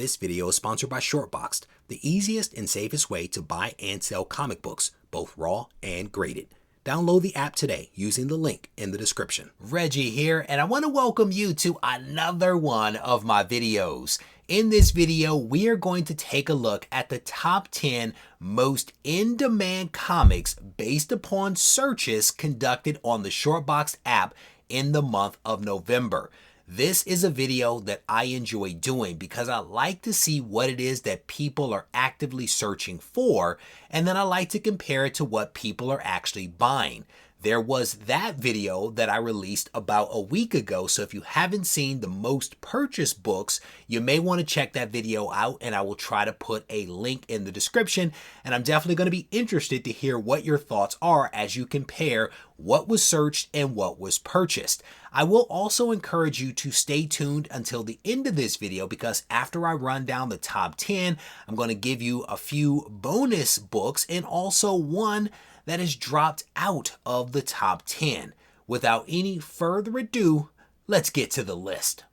This video is sponsored by Shortboxed, the easiest and safest way to buy and sell comic books, both raw and graded. Download the app today using the link in the description. Reggie here, and I want to welcome you to another one of my videos. In this video, we are going to take a look at the top 10 most in-demand comics based upon searches conducted on the Shortboxed app in the month of November. This is a video that I enjoy doing because I like to see what it is that people are actively searching for, and then I like to compare it to what people are actually buying. There was that video that I released about a week ago, so if you haven't seen the most purchased books, you may want to check that video out, and I will try to put a link in the description, and I'm definitely going to be interested to hear what your thoughts are as you compare what was searched and what was purchased. I will also encourage you to stay tuned until the end of this video because after I run down the top 10, I'm going to give you a few bonus books and also one that has dropped out of the top 10. Without any further ado, let's get to the list.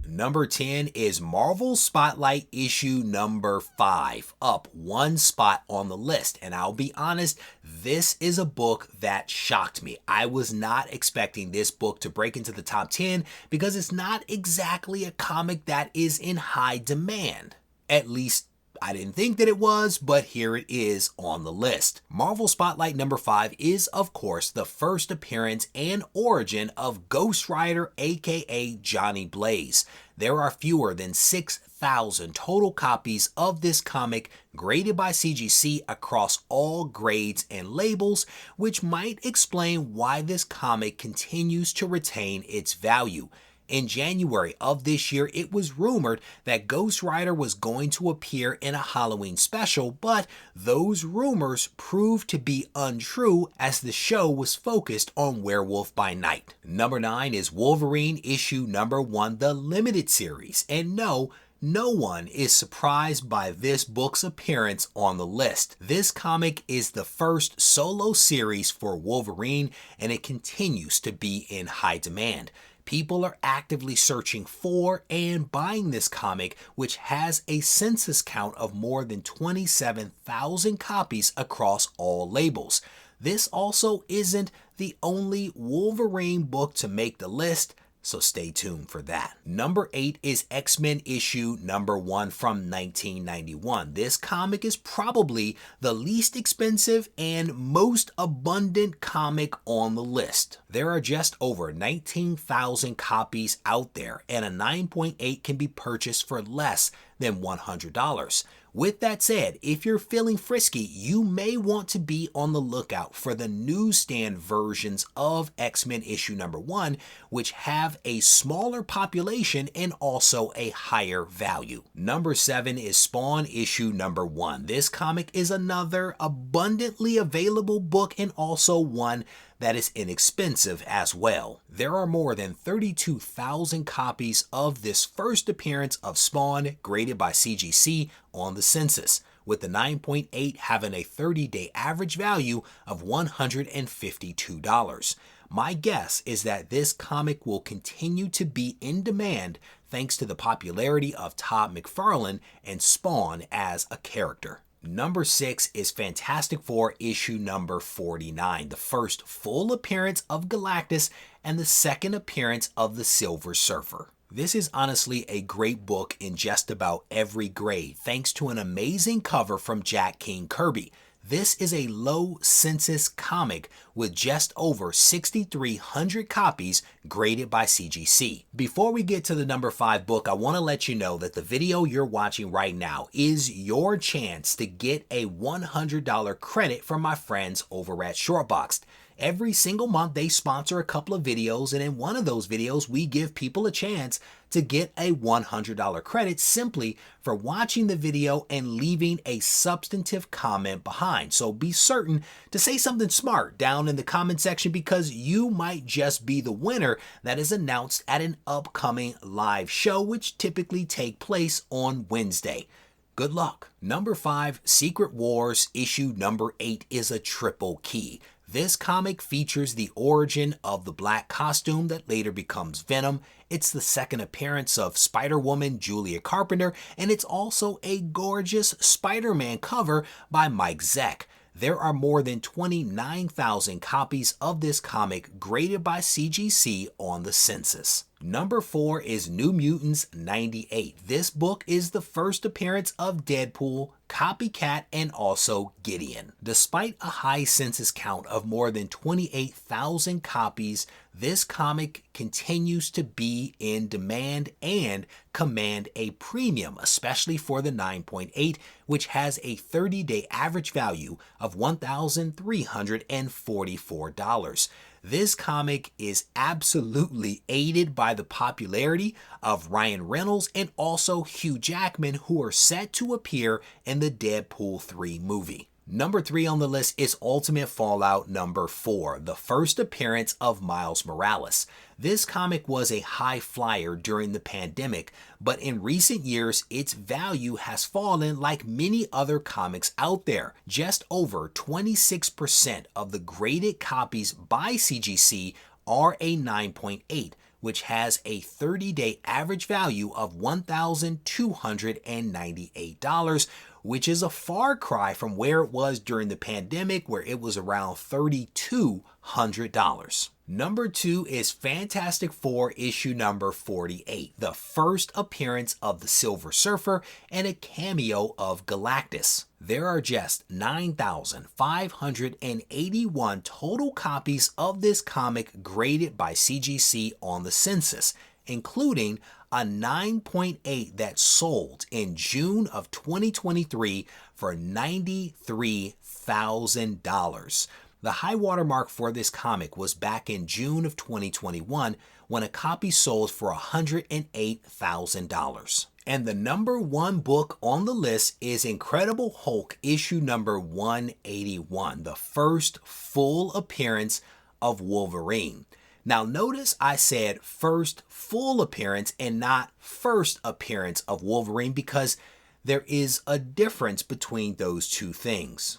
Number 10 is Marvel Spotlight issue number 5, up one spot on the list. And I'll be honest, this is a book that shocked me. I was not expecting this book to break into the top 10 because it's not exactly a comic that is in high demand. At least I didn't think that it was, but here it is on the list. Marvel Spotlight number 5 is, of course, the first appearance and origin of Ghost Rider, aka Johnny Blaze. There are fewer than 6,000 total copies of this comic graded by CGC across all grades and labels, which might explain why this comic continues to retain its value. In January of this year, it was rumored that Ghost Rider was going to appear in a Halloween special, but those rumors proved to be untrue as the show was focused on Werewolf by Night. Number 9 is Wolverine issue number 1, the limited series. And no one is surprised by this book's appearance on the list. This comic is the first solo series for Wolverine, and it continues to be in high demand. People are actively searching for and buying this comic, which has a census count of more than 27,000 copies across all labels. This also isn't the only Wolverine book to make the list, so stay tuned for that. Number 8 is X-Men issue number 1 from 1991. This comic is probably the least expensive and most abundant comic on the list. There are just over 19,000 copies out there, and a 9.8 can be purchased for less than $100. With that said, if you're feeling frisky, you may want to be on the lookout for the newsstand versions of X-Men issue number 1, which have a smaller population and also a higher value. Number 7 is Spawn issue number 1. This comic is another abundantly available book and also one that is inexpensive as well. There are more than 32,000 copies of this first appearance of Spawn graded by CGC on the census, with the 9.8 having a 30-day average value of $152. My guess is that this comic will continue to be in demand thanks to the popularity of Todd McFarlane and Spawn as a character. Number 6 is Fantastic Four issue number 49, the first full appearance of Galactus and the second appearance of the Silver Surfer. This is honestly a great book in just about every grade, thanks to an amazing cover from Jack King Kirby. This is a low census comic with just over 6,300 copies graded by CGC. Before we get to the number 5 book, I want to let you know that the video you're watching right now is your chance to get a $100 credit from my friends over at Shortboxed. Every single month they sponsor a couple of videos, and in one of those videos we give people a chance to get a $100 credit simply for watching the video and leaving a substantive comment behind. So be certain to say something smart down in the comment section because you might just be the winner that is announced at an upcoming live show, which typically take place on Wednesday. Good luck. Number 5, Secret Wars issue number 8 is a triple key. This comic features the origin of the black costume that later becomes Venom. It's the second appearance of Spider-Woman Julia Carpenter, and it's also a gorgeous Spider-Man cover by Mike Zeck. There are more than 29,000 copies of this comic graded by CGC on the census. Number 4 is New Mutants 98. This book is the first appearance of Deadpool, Copycat, and also Gideon. Despite a high census count of more than 28,000 copies, this comic continues to be in demand and command a premium, especially for the 9.8, which has a 30-day average value of $1,344. This comic is absolutely aided by the popularity of Ryan Reynolds and also Hugh Jackman, who are set to appear in the Deadpool 3 movie. Number 3 on the list is Ultimate Fallout number 4, the first appearance of Miles Morales. This comic was a high flyer during the pandemic, but in recent years, its value has fallen like many other comics out there. Just over 26% of the graded copies by CGC are a 9.8, which has a 30-day average value of $1,298, which is a far cry from where it was during the pandemic, where it was around $3,200. Number 2 is Fantastic Four issue number 48, the first appearance of the Silver Surfer and a cameo of Galactus. There are just 9,581 total copies of this comic graded by CGC on the census, including a 9.8 that sold in June of 2023 for $93,000. The high water mark for this comic was back in June of 2021 when a copy sold for $108,000. And the number 1 book on the list is Incredible Hulk issue number 181, the first full appearance of Wolverine. Now notice I said first full appearance and not first appearance of Wolverine, because there is a difference between those two things.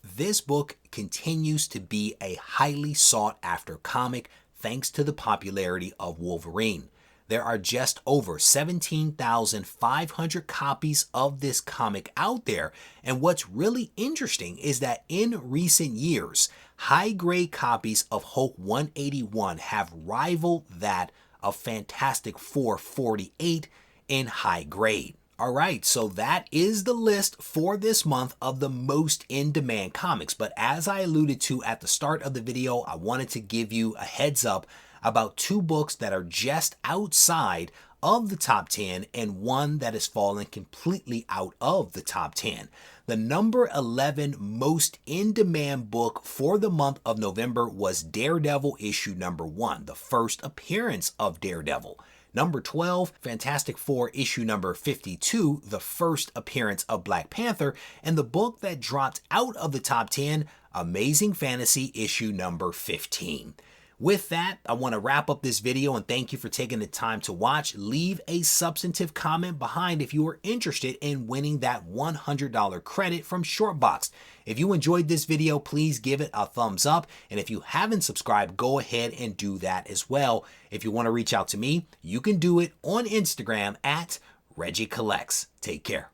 This book continues to be a highly sought after comic thanks to the popularity of Wolverine. There are just over 17,500 copies of this comic out there, and what's really interesting is that in recent years, high-grade copies of Hulk 181 have rivaled that of Fantastic Four 48 in high grade. Alright, so that is the list for this month of the most in-demand comics, but as I alluded to at the start of the video, I wanted to give you a heads up about 2 books that are just outside of the top 10 and one that has fallen completely out of the top 10. The number 11 most in-demand book for the month of November was Daredevil issue number 1, the first appearance of Daredevil. Number 12, Fantastic Four issue number 52, the first appearance of Black Panther, and the book that dropped out of the top 10, Amazing Fantasy issue number 15. With that, I want to wrap up this video and thank you for taking the time to watch. Leave a substantive comment behind if you are interested in winning that $100 credit from Shortbox. If you enjoyed this video, please give it a thumbs up. And if you haven't subscribed, go ahead and do that as well. If you want to reach out to me, you can do it on Instagram at Regie Collects. Take care.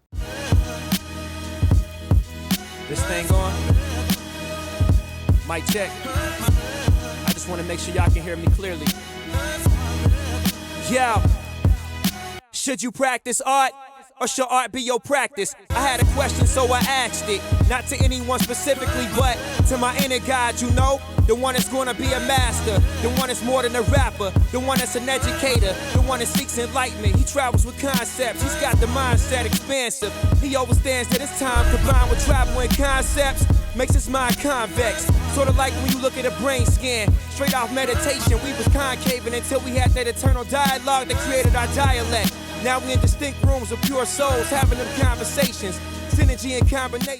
This thing on? Mic check. I just want to make sure y'all can hear me clearly. Yeah. Should you practice art, or should art be your practice? I had a question, so I asked it. Not to anyone specifically, but to my inner God, you know? The one that's gonna be a master, the one that's more than a rapper, the one that's an educator, the one that seeks enlightenment. He travels with concepts, he's got the mindset expansive. He understands that it's time combined with travel and concepts makes his mind convex. Sort of like when you look at a brain scan, straight off meditation, we was concaving until we had that eternal dialogue that created our dialect. Now we in distinct rooms of pure souls having them conversations, synergy and combination.